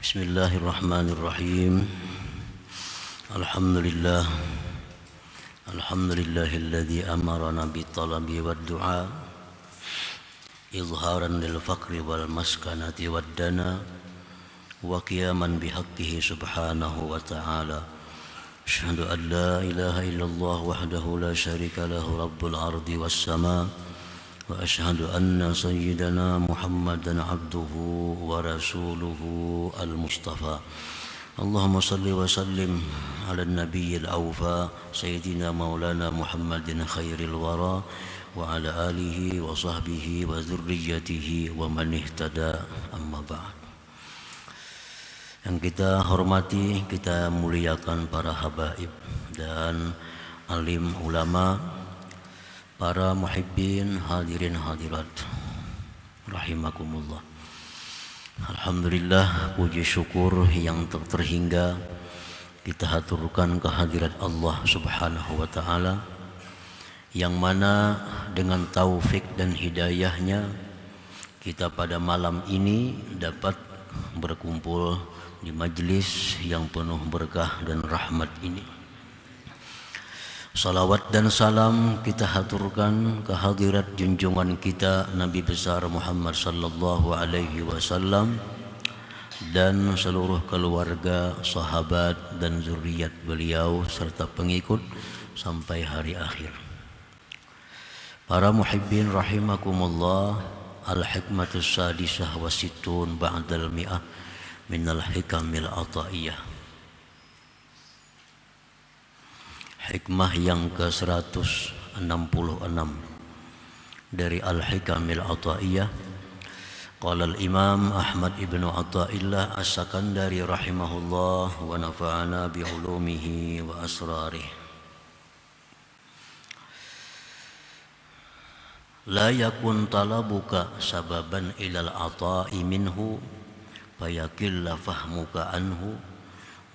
Bismillahirrahmanirrahim. Alhamdulillah. Alhamdulillahilladzi amarana bitalabi wad-du'a izharan lil faqri wal maskanati wad-dana wa qiyaman bihaqqihi subhanahu wa ta'ala. Asyhadu an la ilaha illallah wahdahu la syarika lahu rabbul ardi was sama' wa asyhadu anna sayyidana Muhammadan abduhu wa rasuluhu al-mustafa. Allahumma salli wa sallim ala nabiyyil awfa sayyidina maulana Muhammadin khairil wara wa ala alihi wa sahbihi wa dzurriyyatihi wa man ihtada, amma ba'd. Yang kita hormati, kita muliakan para habaib dan alim ulama, para muhibbin, hadirin hadirat rahimakumullah. Alhamdulillah, puji syukur yang terhingga kita haturkan kehadirat Allah subhanahu wa ta'ala, yang mana dengan taufik dan hidayahnya kita pada malam ini dapat berkumpul di majlis yang penuh berkah dan rahmat ini. Salawat dan salam kita haturkan kehadirat junjungan kita Nabi besar Muhammad sallallahu alaihi wasallam dan seluruh keluarga, sahabat dan zuriat beliau serta pengikut sampai hari akhir. Para muhibbin rahimakumullah, al-hikmatus sadisah wa sittun ba'dal mi'ah minal hikamil ataiyah. Hikmah yang ke-166 dari Al-Hikamil Ataiyah. Qala al-Imam Ahmad ibn Athaillah As-Sakandari rahimahullah wa nafa'ana bi ulumihi wa asrarih. La yakun talabuka sababan ilal ata'i minhu fayakilla fahmuka anhu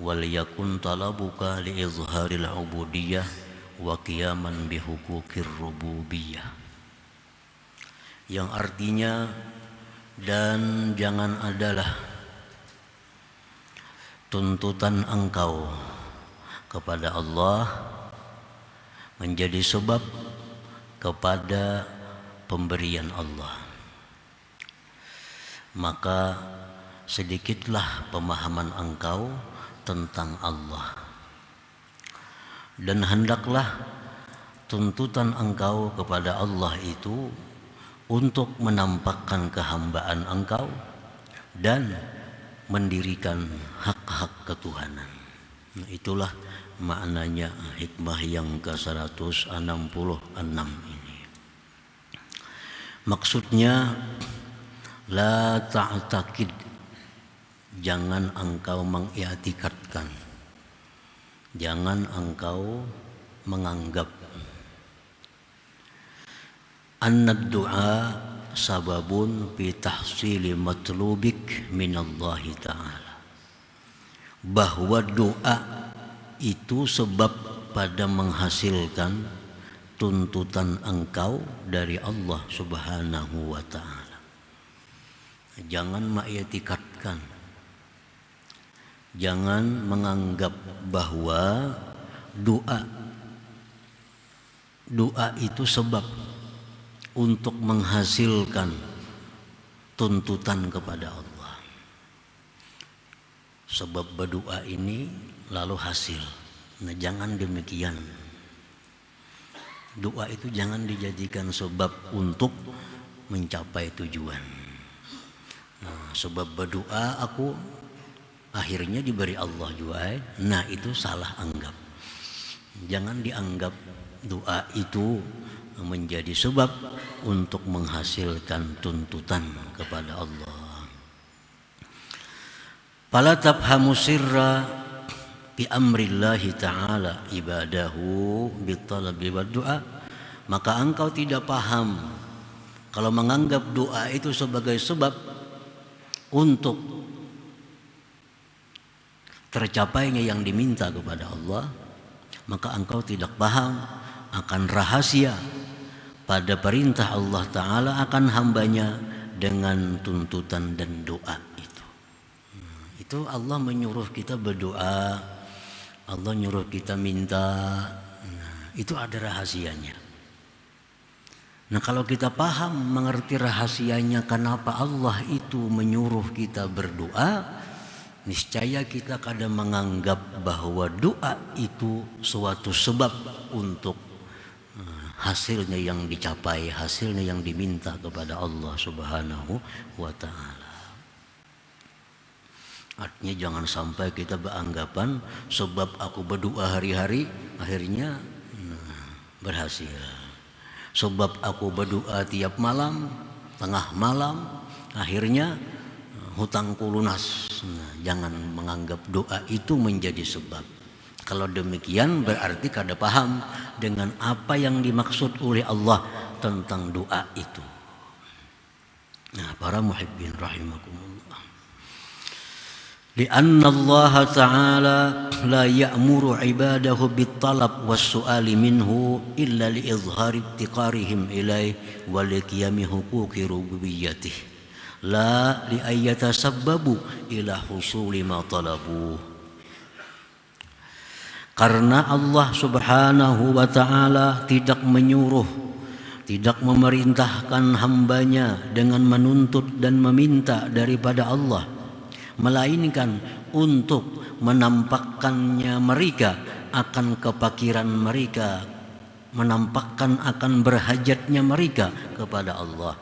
wal yakun talabuka li izharil ubudiyah wa qiyaman bi huquqir rububiyah. Yang artinya, dan jangan adalah tuntutan engkau kepada Allah menjadi sebab kepada pemberian Allah, maka sedikitlah pemahaman engkau tentang Allah, dan hendaklah tuntutan engkau kepada Allah itu untuk menampakkan kehambaan engkau dan mendirikan hak-hak ketuhanan. Nah, itulah maknanya hikmah yang ke-166 ini. Maksudnya, la ta'taqid, jangan engkau mengi'tikadkan, jangan engkau menganggap annad du'a sababun fi tahsili matlubik minallahi ta'ala, bahwa doa itu sebab pada menghasilkan tuntutan engkau dari Allah subhanahu wa ta'ala. Jangan mengi'tikadkan, jangan menganggap bahwa doa itu sebab untuk menghasilkan tuntutan kepada Allah. Sebab berdoa ini lalu hasil. Nah, jangan demikian. Doa itu jangan dijadikan sebab untuk mencapai tujuan. Nah, sebab berdoa aku akhirnya diberi Allah juga. Nah, itu salah anggap. Jangan dianggap doa itu menjadi sebab untuk menghasilkan tuntutan kepada Allah. Fala tafhamu sirra bi amrillahi ta'ala ibadahu bitalabi wad du'a, maka engkau tidak paham kalau menganggap doa itu sebagai sebab untuk tercapainya yang diminta kepada Allah, maka engkau tidak paham akan rahasia pada perintah Allah Ta'ala akan hambanya dengan tuntutan dan doa itu. Itu Allah menyuruh kita berdoa, Allah nyuruh kita minta. Nah, itu ada rahasianya. Nah, kalau kita paham mengerti rahasianya kenapa Allah itu menyuruh kita berdoa, niscaya kita kadang menganggap bahwa doa itu suatu sebab untuk hasilnya yang dicapai, hasilnya yang diminta kepada Allah Subhanahu wa ta'ala. Artinya jangan sampai kita beranggapan sebab aku berdoa hari-hari akhirnya berhasil. Sebab aku berdoa tiap malam, tengah malam, akhirnya hutangku lunas. Nah, jangan menganggap doa itu menjadi sebab. Kalau demikian berarti kada paham dengan apa yang dimaksud oleh Allah tentang doa itu. Nah, para muhibbin rahimakumullah. Lianna Allah Ta'ala la ya'muru ibadahu bit-talab was-su'ali minhu illa li'izhari ibtiqarihim ilaih wa liqiyami huquqi rububiyyatih la li'ayyatasabbabu ila husuli ma talabu. Karena Allah Subhanahu wa ta'ala tidak menyuruh, tidak memerintahkan hambanya dengan menuntut dan meminta daripada Allah, melainkan untuk menampakkannya mereka akan kepakiran mereka, menampakkan akan berhajatnya mereka kepada Allah,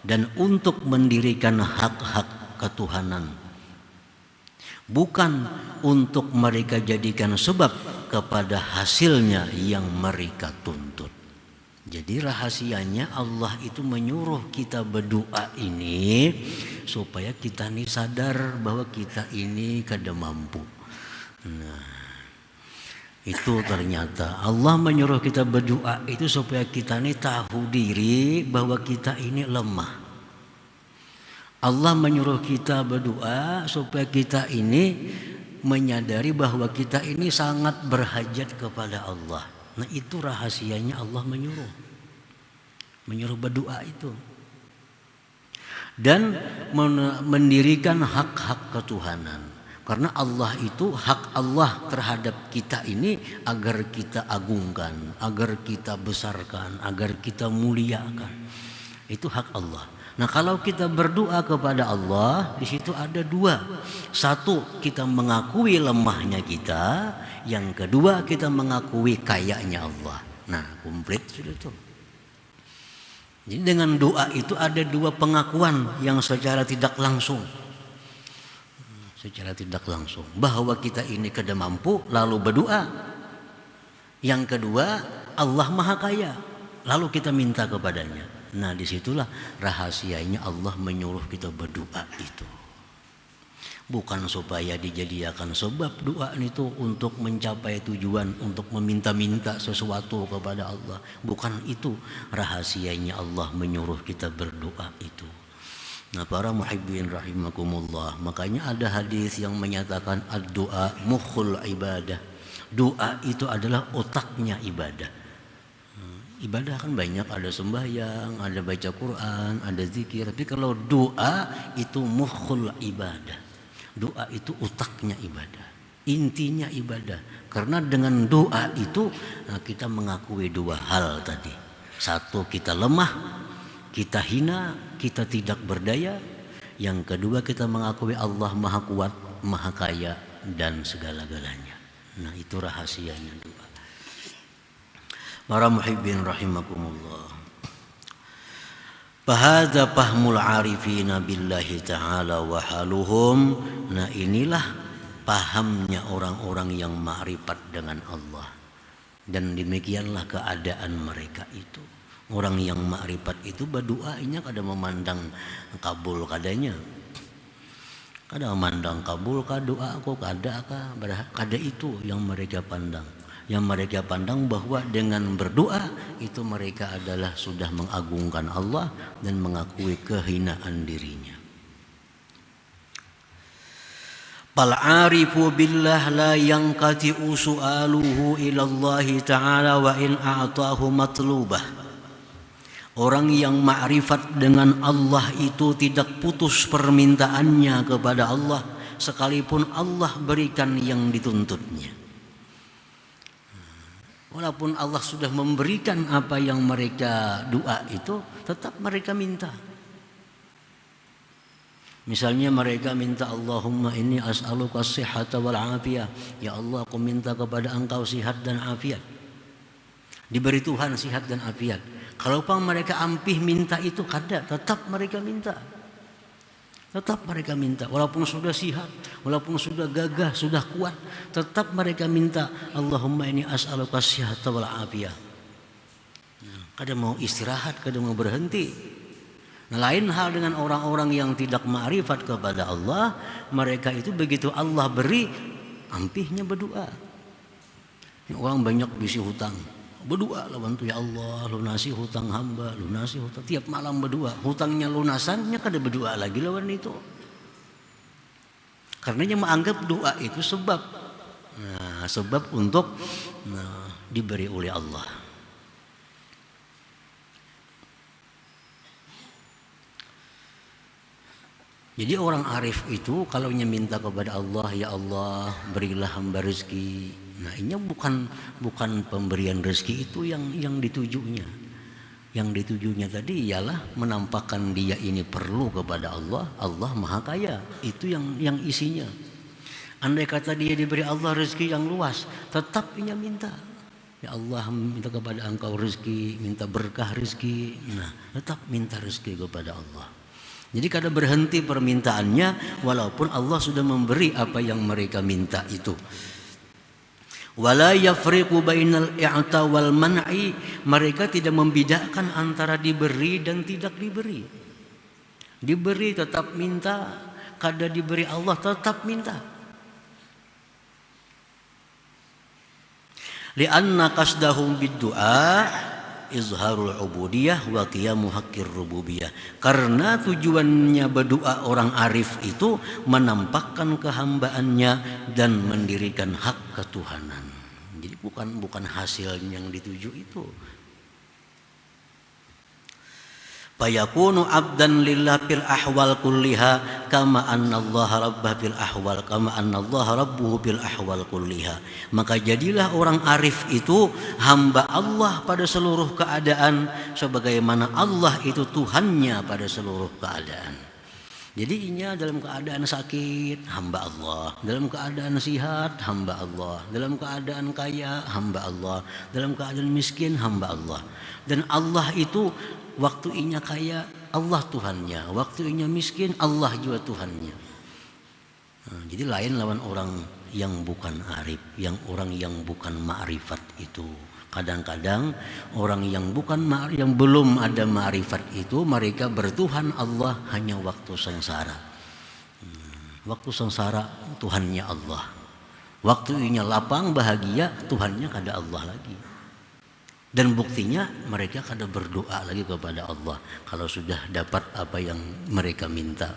dan untuk mendirikan hak-hak ketuhanan, bukan untuk mereka jadikan sebab kepada hasilnya yang mereka tuntut. Jadi rahasianya Allah itu menyuruh kita berdoa ini supaya kita ini sadar bahwa kita ini kada mampu. Nah, itu ternyata Allah menyuruh kita berdoa itu supaya kita ini tahu diri bahwa kita ini lemah. Allah menyuruh kita berdoa supaya kita ini menyadari bahwa kita ini sangat berhajat kepada Allah. Nah, itu rahasianya Allah menyuruh berdoa itu. Dan mendirikan hak-hak ketuhanan. Karena Allah itu, hak Allah terhadap kita ini agar kita agungkan, agar kita besarkan, agar kita muliakan. Itu hak Allah. Nah, kalau kita berdoa kepada Allah, di situ ada dua. Satu, kita mengakui lemahnya kita. Yang kedua, kita mengakui kayanya Allah. Nah, komplit sudah itu. Jadi dengan doa itu ada dua pengakuan yang secara tidak langsung. Secara tidak langsung. Bahwa kita ini kada mampu, lalu berdoa. Yang kedua, Allah Maha Kaya. Lalu kita minta kepadanya. Nah, disitulah rahasianya Allah menyuruh kita berdoa itu. Bukan supaya dijadikan sebab doa itu untuk mencapai tujuan, untuk meminta-minta sesuatu kepada Allah. Bukan itu rahasianya Allah menyuruh kita berdoa itu. Nah, para muhibbin rahimakumullah, makanya ada hadis yang menyatakan ad-doa mukhul ibadah. Doa itu adalah otaknya ibadah. Ibadah kan banyak, ada sembahyang, ada baca Quran, ada zikir. Tapi kalau doa itu mukhul ibadah. Doa itu otaknya ibadah, intinya ibadah. Karena dengan doa itu kita mengakui dua hal tadi. Satu, kita lemah, kita hina, kita tidak berdaya. Yang kedua, kita mengakui Allah Maha Kuat, Maha Kaya, dan segala-galanya. Nah, itu rahasianya doa. Para muhibbin rahimakumullah. Fahadha fahmul arifina billahi ta'ala wa haluhum. Nah, inilah pahamnya orang-orang yang ma'rifat dengan Allah. Dan demikianlah keadaan mereka itu. Orang yang ma'rifat itu berdoanya kada memandang kabul kadanya. Kada memandang kabul ka doa aku kada ka, kada itu yang mereka pandang. Yang mereka pandang bahwa dengan berdoa itu mereka adalah sudah mengagungkan Allah dan mengakui kehinaan dirinya. Fal arifu billah la yanqati'u su'aluhu ila Allah ta'ala wa in a'tahu matlubah. Orang yang ma'rifat dengan Allah itu tidak putus permintaannya kepada Allah sekalipun Allah berikan yang dituntutnya. Walaupun Allah sudah memberikan apa yang mereka doa itu, tetap mereka minta. Misalnya mereka minta, Allahumma inni as'aluka as-sihhata wal afiyah. Ya Allah, aku minta kepada Engkau sihat dan afiat. Diberi Tuhan sihat dan afiat. Kalau mereka ampih minta itu kada, tetap mereka minta. Tetap mereka minta, walaupun sudah sihat, walaupun sudah gagah, sudah kuat, tetap mereka minta, Allahumma inni as'aluka as-sihhata wal afiyah. Kada mau istirahat, kada mau berhenti. Nah, lain hal dengan orang-orang yang tidak ma'rifat kepada Allah. Mereka itu begitu Allah beri, ampihnya berdoa. Orang banyak bisi hutang, berdoa lawan tu, ya Allah lunasi hutang hamba, lunasi hutang. Tiap malam berdoa, hutangnya lunasannya kada berdoa lagi lawan itu. Karena dia menganggap doa itu sebab, sebab untuk diberi oleh Allah. Jadi orang arif itu kalau minta kepada Allah, ya Allah berilah hamba rezeki. Nah, ini bukan pemberian rezeki itu yang ditujunya. Yang ditujunya tadi ialah menampakkan dia ini perlu kepada Allah. Allah Maha Kaya. Itu yang isinya. Andai kata dia diberi Allah rezeki yang luas, tetap dia minta. Ya Allah, minta kepada Engkau rezeki, minta berkah rezeki. Nah, tetap minta rezeki kepada Allah. Jadi kada berhenti permintaannya walaupun Allah sudah memberi apa yang mereka minta itu. Wala yafriqu bainal i'ta wal man'i, mereka tidak membedakan antara diberi dan tidak diberi. Diberi tetap minta, kada diberi Allah tetap minta. Li'anna qasdahum bid-du'a izharul ubudiyah wa qiyamu haqqir rububiyah. Karena tujuannya berdoa orang arif itu menampakkan kehambaannya dan mendirikan hak ketuhanan. Jadi bukan hasil yang dituju itu. Fayakunu abdan lillah fil ahwal kulliha kama anna Allah rabbah fil ahwal kama anna Allah rabbuhu fil ahwal kulliha. Maka jadilah orang arif itu hamba Allah pada seluruh keadaan sebagaimana Allah itu Tuhannya pada seluruh keadaan. Jadi inya dalam keadaan sakit hamba Allah, dalam keadaan sihat hamba Allah, dalam keadaan kaya hamba Allah, dalam keadaan miskin hamba Allah. Dan Allah itu waktu inya kaya Allah Tuhannya, waktu inya miskin Allah juga Tuhannya. Nah, jadi lain lawan orang yang bukan arif, orang yang bukan ma'rifat itu. Kadang-kadang orang yang belum ada ma'rifat itu mereka bertuhan Allah hanya waktu sengsara. Waktu sengsara Tuhannya Allah. Waktu inya lapang bahagia Tuhannya kada Allah lagi. Dan buktinya mereka kada berdoa lagi kepada Allah kalau sudah dapat apa yang mereka minta.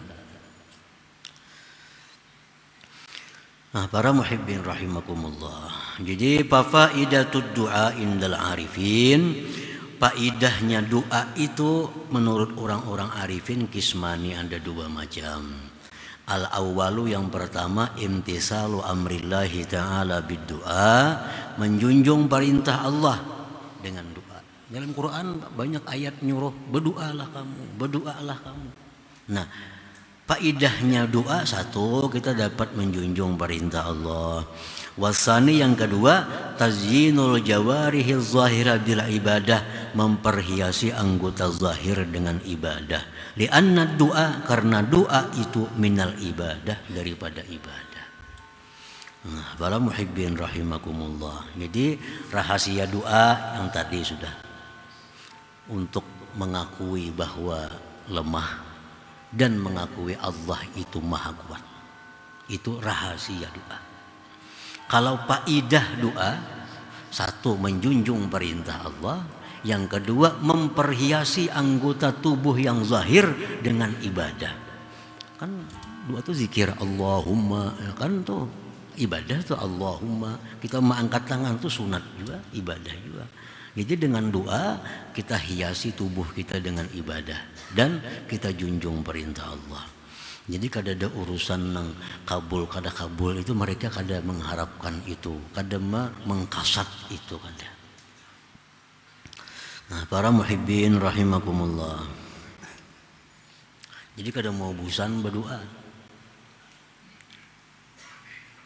Nah, para muhibbin rahimakumullah. Jadi faidatud du'a indal arifin, faidahnya doa itu menurut orang-orang arifin kismani, ada dua macam. Al awwalu, yang pertama, imtisalu amrillahi ta'ala bid-du'a, menjunjung perintah Allah dengan doa. Dalam Quran banyak ayat nyuruh berdoalah kamu. Nah, faidahnya doa satu, kita dapat menjunjung perintah Allah. Wasani, yang kedua, tazyinul jawarihil zahira bil ibadah, memperhiasi anggota zahir dengan ibadah. Lianna doa, karena doa itu minal ibadah, daripada ibadah. Nah, para muhibbin rahimakumullah. Jadi rahasia doa yang tadi sudah, untuk mengakui bahwa lemah dan mengakui Allah itu maha kuat. Itu rahasia doa. Kalau faidah doa, satu, menjunjung perintah Allah. Yang kedua, memperhiasi anggota tubuh yang zahir dengan ibadah. Kan doa itu zikir Allahumma, kan tuh ibadah tuh Allahumma. Kita mengangkat tangan tuh sunat juga, ibadah juga. Jadi dengan doa kita hiasi tubuh kita dengan ibadah dan kita junjung perintah Allah. Jadi kada ada urusan nang kabul kada kabul itu mereka kada mengharapkan itu, kada mengkasat itu kada. Nah, para muhibbin rahimakumullah. Jadi kada mau bosan berdoa.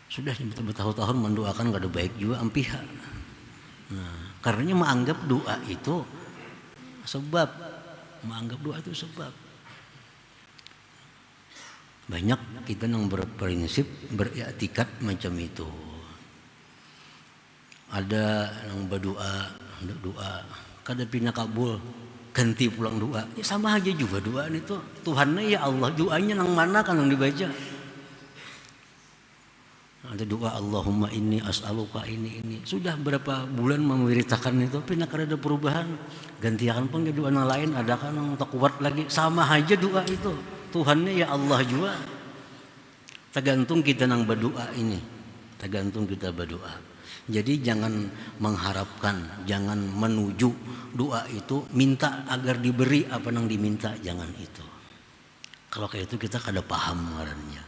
Sudah bertahun-tahun mendoakan kada baik juga ampiha. Nah, karenanya menganggap doa itu sebab, menganggap doa itu sebab. Banyak kita yang berprinsip beriktikad macam itu. Ada yang berdoa, doa kada pina kabul, ganti pulang doa. Ya sama aja juga doa itu. Tuhannya ya Allah, doanya nang mana kan yang dibaca? Ada doa Allahumma inni as'aluka ini. Sudah berapa bulan memerintahkan itu, pina kada ada perubahan. Gantikan pun ke doa yang lain, ada kan yang tak kuat lagi. Sama aja doa itu. Tuhannya ya Allah juga. Tergantung kita nang berdoa ini. Tergantung kita berdoa. Jadi jangan mengharapkan, jangan menuju doa itu minta agar diberi apa nang diminta, jangan itu. Kalau kayak itu kita kada paham ngarannya.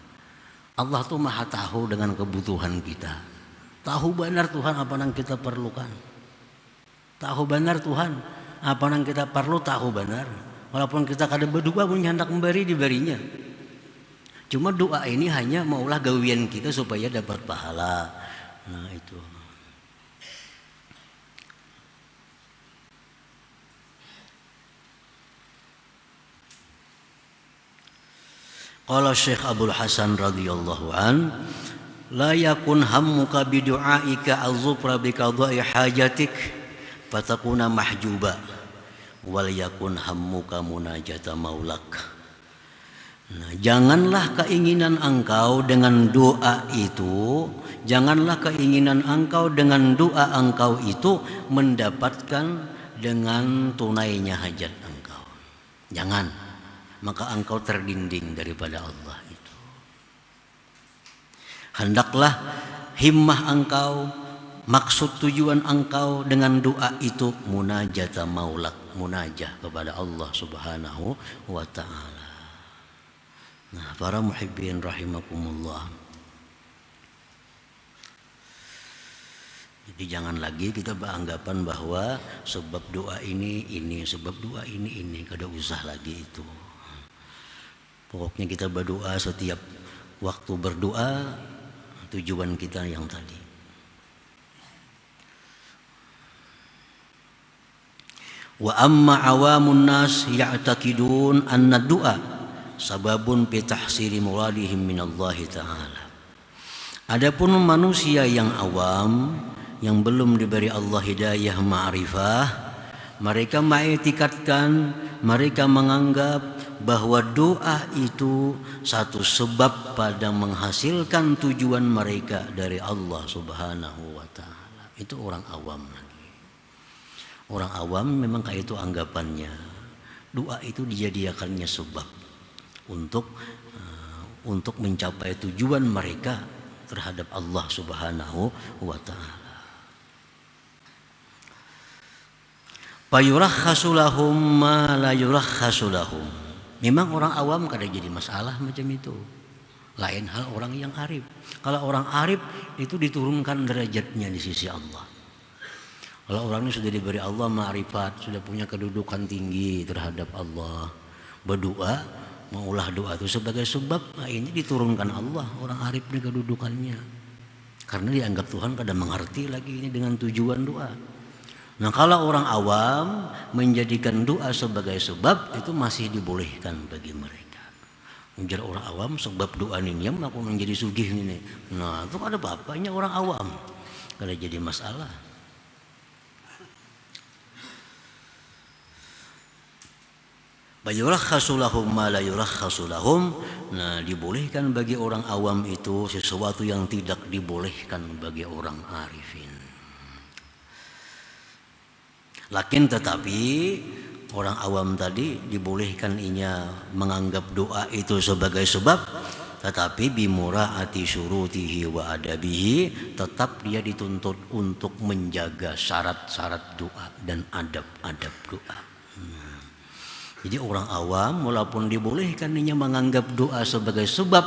Allah tuh maha tahu dengan kebutuhan kita. Tahu benar Tuhan apa yang kita perlukan. Tahu benar Tuhan apa yang kita perlu, tahu benar. Walaupun kita kada berdoa pun hendak memberi, diberinya. Cuma doa ini hanya maulah gawian kita supaya dapat pahala. Nah itu. Qala Syekh Abdul Hasan radhiyallahu an, la yakun hammuka bi du'aika azufra bi qada'i hajatik fatakuna mahjuba wal yakun hammuka munajata maulak. Nah, janganlah keinginan engkau dengan doa itu, janganlah keinginan engkau dengan doa engkau itu mendapatkan dengan tunainya hajat engkau. Jangan, maka engkau terdinding daripada Allah itu. Hendaklah himmah engkau, maksud tujuan engkau dengan doa itu munajata maulak, munajah kepada Allah Subhanahu wa ta'ala. Nah, para muhibbin rahimakumullah. Jadi jangan lagi kita beranggapan bahwa sebab doa ini, sebab doa ini, kada usah lagi itu. Pokoknya kita berdoa setiap waktu berdoa, tujuan kita yang tadi. Wa amma awamun nas ya'taqidun anna du'a sababun fi tahsili muradihim minallahi ta'ala. Adapun manusia yang awam yang belum diberi Allah hidayah ma'rifah, mereka mengiktikadkan, mereka menganggap bahwa doa itu satu sebab pada menghasilkan tujuan mereka dari Allah Subhanahu wa ta'ala. Itu orang awam lagi. Orang awam memang kayak itu anggapannya. Doa itu dijadikannya sebab untuk mencapai tujuan mereka terhadap Allah Subhanahu wa ta'ala. Fayurakhasu lahum ma la yurakhasu lahum. Memang orang awam kada jadi masalah macam itu. Lain hal orang yang arif. Kalau orang arif itu diturunkan derajatnya di sisi Allah. Kalau orang ini sudah diberi Allah ma'rifat, sudah punya kedudukan tinggi terhadap Allah, berdoa, maulah doa itu sebagai sebab, nah ini diturunkan Allah orang arif di kedudukannya. Karena dianggap Tuhan kada mengerti lagi ini dengan tujuan doa. Nah kalau orang awam menjadikan doa sebagai sebab, itu masih dibolehkan bagi mereka. Menjadi orang awam sebab doa ini aku menjadi sugih ini. Nah itu ada apa-apanya orang awam, kada jadi masalah. Bayurakhasu lahum ma la yurakhasu lahum. Nah dibolehkan bagi orang awam itu sesuatu yang tidak dibolehkan bagi orang arifin. Lakin tetapi orang awam tadi dibolehkan inya menganggap doa itu sebagai sebab, tetapi bimuraati syurutihi wa adabihi, tetap dia dituntut untuk menjaga syarat-syarat doa dan adab-adab doa. Jadi orang awam walaupun dibolehkan dia menganggap doa sebagai sebab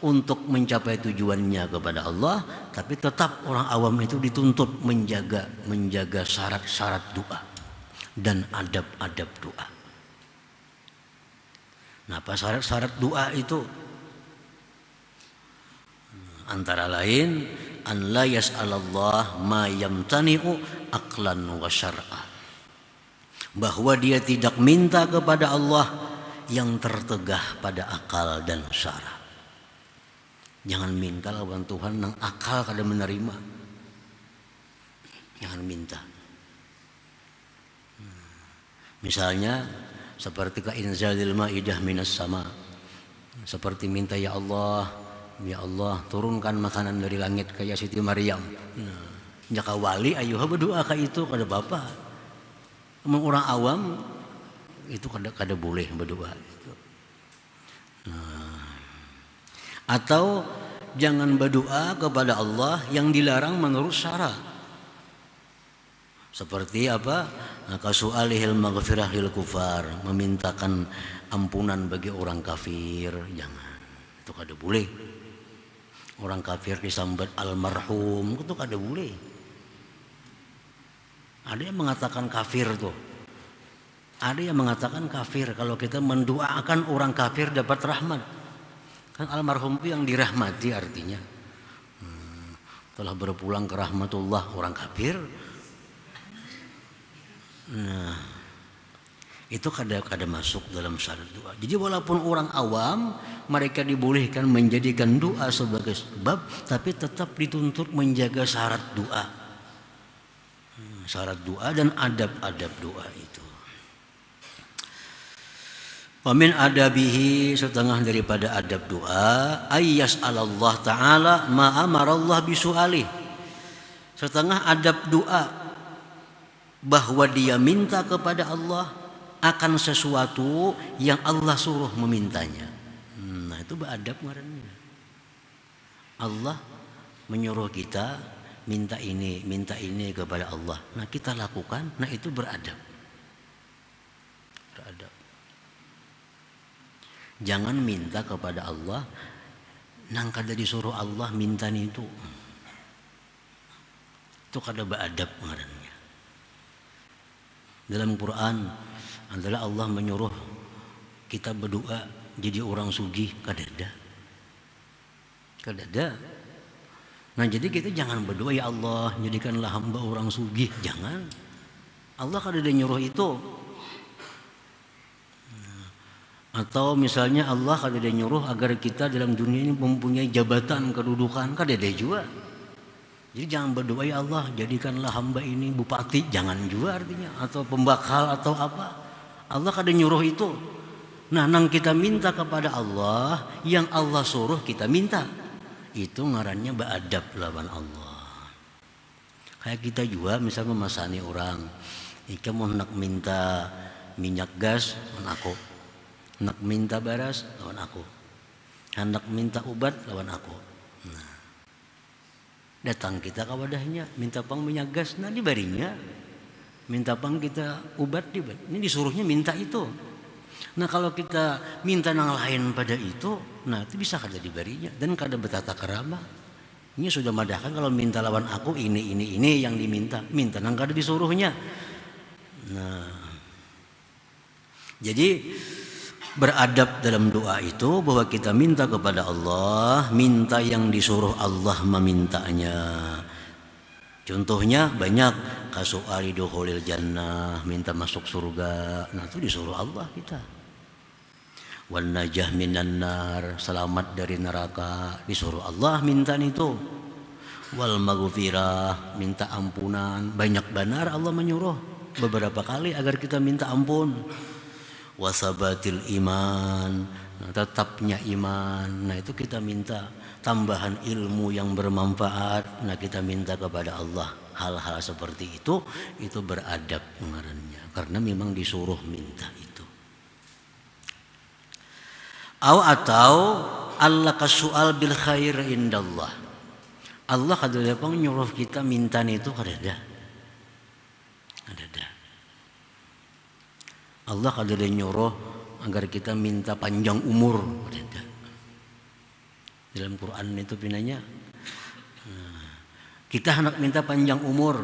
untuk mencapai tujuannya kepada Allah, tapi tetap orang awam itu dituntut menjaga syarat-syarat doa dan adab-adab doa. Nah, apa syarat-syarat doa itu? Antara lain an la yas'alallah ma yamtani'u aqlan wa syar'a. Bahwa dia tidak minta kepada Allah yang tertegah pada akal dan syara. Jangan minta lawan Tuhan nang akal kada menerima. Jangan minta. Misalnya seperti ka inzalil maidah minas sama. Seperti minta ya Allah turunkan makanan dari langit kayak Siti Maryam. Nah, jaka wali ayuh berdoa ka itu kada bapak. Orang awam itu kada boleh berdoa. Nah, atau jangan berdoa kepada Allah yang dilarang menurut syara. Seperti apa? Kasu'alihil maghfirah lil kufar, memintakan ampunan bagi orang kafir, jangan. Itu kada boleh. Orang kafir disambat almarhum, itu kada boleh. Ada yang mengatakan kafir tuh. Ada yang mengatakan kafir kalau kita mendoakan orang kafir dapat rahmat. Kan almarhum itu yang dirahmati artinya. Telah berpulang ke rahmatullah orang kafir. Nah, itu kada masuk dalam syarat doa. Jadi walaupun orang awam mereka dibolehkan menjadikan doa sebagai sebab, tapi tetap dituntut menjaga syarat doa. Syarat doa dan adab-adab doa itu. Wa min adabihi, setengah daripada adab doa, ayyas Allah ta'ala ma amarallah bisu'alih. Setengah adab doa bahwa dia minta kepada Allah akan sesuatu yang Allah suruh memintanya. Nah, itu beradab ngarannya. Allah menyuruh kita minta ini kepada Allah. Nah, kita lakukan, nah itu beradab. Beradab. Jangan minta kepada Allah nang kada disuruh Allah minta itu. Itu kada beradab ngarannya. Dalam Quran adalah Allah menyuruh kita berdoa jadi orang sugih, kada ada. Kada ada. Nah, jadi kita jangan berdoa ya Allah jadikanlah hamba orang sugih, jangan. Allah kada ada nyuruh itu. Atau misalnya Allah kada ada nyuruh agar kita dalam dunia ini mempunyai jabatan kedudukan, kada ada juga. Jadi jangan berdoa ya Allah jadikanlah hamba ini bupati, jangan juga artinya, atau pembakal atau apa. Allah kada nyuruh itu. Nah, nang kita minta kepada Allah yang Allah suruh kita minta. Itu ngarannya beradab lawan Allah. Kayak kita juga misalnya memasani orang, ika mau nak minta minyak gas lawan aku, nak minta beras lawan aku, hendak minta obat lawan aku. Nah, datang kita ke wadahnya minta pang minyak gas, nah dibarinya. Minta pang kita obat dibari. Ini disuruhnya minta itu. Nah, kalau kita minta nang lain pada itu, nah itu bisa kada dibarinya dan kada bertata kerama. Ini sudah madahkan kalau minta lawan aku ini yang diminta, minta nang kada disuruhnya. Nah, jadi beradab dalam doa itu bahwa kita minta kepada Allah, minta yang disuruh Allah memintanya. Contohnya banyak, kasu'ali dukhulil jannah, minta masuk surga. Nah, itu disuruh Allah kita. Wan najah minan nar, selamat dari neraka, disuruh Allah minta itu. Wal maghfirah, minta ampunan, banyak benar Allah menyuruh beberapa kali agar kita minta ampun. Wasabatil iman, nah, tetapnya iman. Nah, itu kita minta tambahan ilmu yang bermanfaat. Nah, kita minta kepada Allah hal-hal seperti itu beradab ngarannya, karena memang disuruh minta itu. Atau Allah kasual bil khair indallah. Allah kada lepang nyuruh kita minta itu kada ada. Allah kada ada nyuruh agar kita minta panjang umur. Dalam Quran itu pinanya kita hendak minta panjang umur,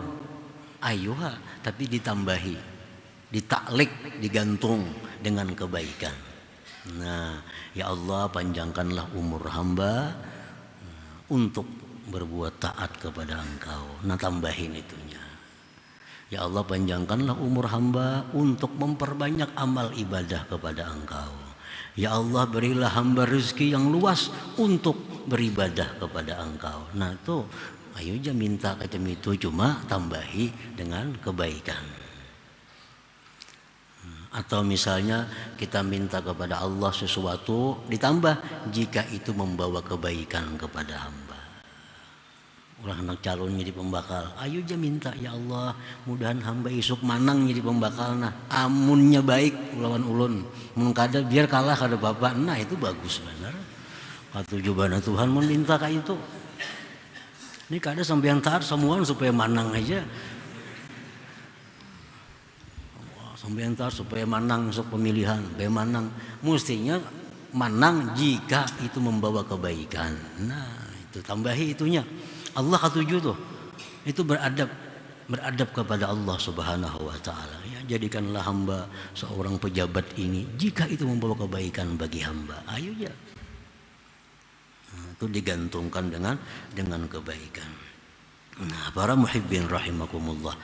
ayo tapi ditambahi, ditaklik, digantung dengan kebaikan. Nah, ya Allah panjangkanlah umur hamba untuk berbuat taat kepada Engkau. Nah, tambahin itunya. Ya Allah panjangkanlah umur hamba untuk memperbanyak amal ibadah kepada Engkau. Ya Allah berilah hamba rezeki yang luas untuk beribadah kepada Engkau. Nah itu ayo aja minta macam itu, cuma tambahi dengan kebaikan. Atau misalnya kita minta kepada Allah sesuatu ditambah jika itu membawa kebaikan kepada hamba. Ulah hendak calon jadi pembakal, ayo aja minta, ya Allah mudahan hamba isuk manang jadi pembakal. Nah amunnya baik lawan ulun, mun kada biar kalah kada bapak. Nah itu bagus benar. Katujubana Tuhan meminta kayak itu. Ini kada sampean taat semuaan supaya manang aja. Sampean taat supaya manang sok pemilihan, supaya manang. Mestinya manang jika itu membawa kebaikan. Nah itu tambahi itunya. Allah ketujuh tuh itu beradab kepada Allah Subhanahu wa taala. Ya, jadikanlah hamba seorang pejabat ini jika itu membawa kebaikan bagi hamba. Ayo ya. Nah, itu digantungkan dengan kebaikan. Nah, para muhibbin rahimakumullah.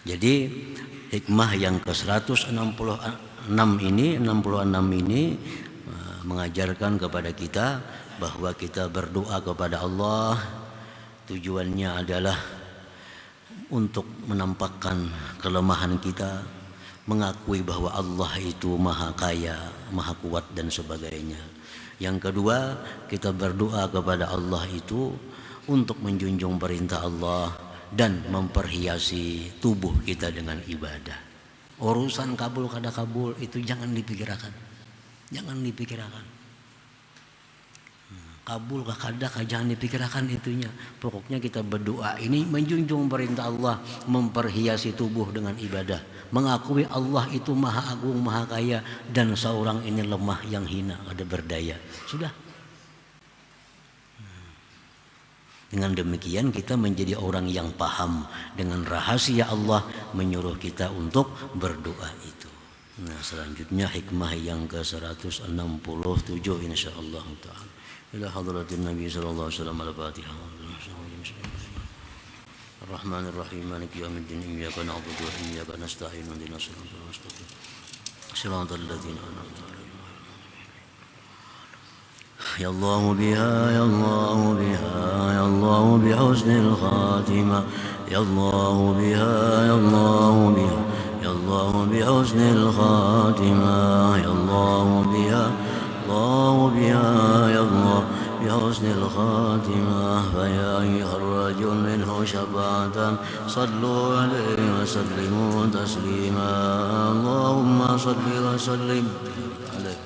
Jadi hikmah yang ke-166 ini mengajarkan kepada kita bahwa kita berdoa kepada Allah tujuannya adalah untuk menampakkan kelemahan kita, mengakui bahwa Allah itu maha kaya, maha kuat dan sebagainya. Yang kedua, kita berdoa kepada Allah itu untuk menjunjung perintah Allah dan memperhiasi tubuh kita dengan ibadah. Urusan kabul kada kabul itu jangan dipikirkan. Jangan dipikirkan. Kabul kada jangan dipikirkan itunya. Pokoknya kita berdoa ini menjunjung perintah Allah, memperhiasi tubuh dengan ibadah, mengakui Allah itu maha agung, maha kaya, dan seorang ini lemah yang hina, kada berdaya. Sudah. Dengan demikian kita menjadi orang yang paham dengan rahasia Allah menyuruh kita untuk berdoa itu. Nah, selanjutnya hikmah yang ke-167 insyaallah taala. إلى حضرة النبي صلى الله عليه وسلم الفاتحة. الرحمن الرحيم مالك يوم الدين إياك نعبد وإياك نستعين اهدنا الصراط المستقيم صراط الذين أنعمت عليهم. يا الله بها يا الله بها يا الله بحسن الخاتمة يا الله بها يا الله بها يا الله بحسن الخاتمة يا الله بها الله بها يا الله بحسن الخاتمة فيا أيها الرجل منه شفاعة صلوا عليه وسلموا تسليما اللهم صل وسلم عليه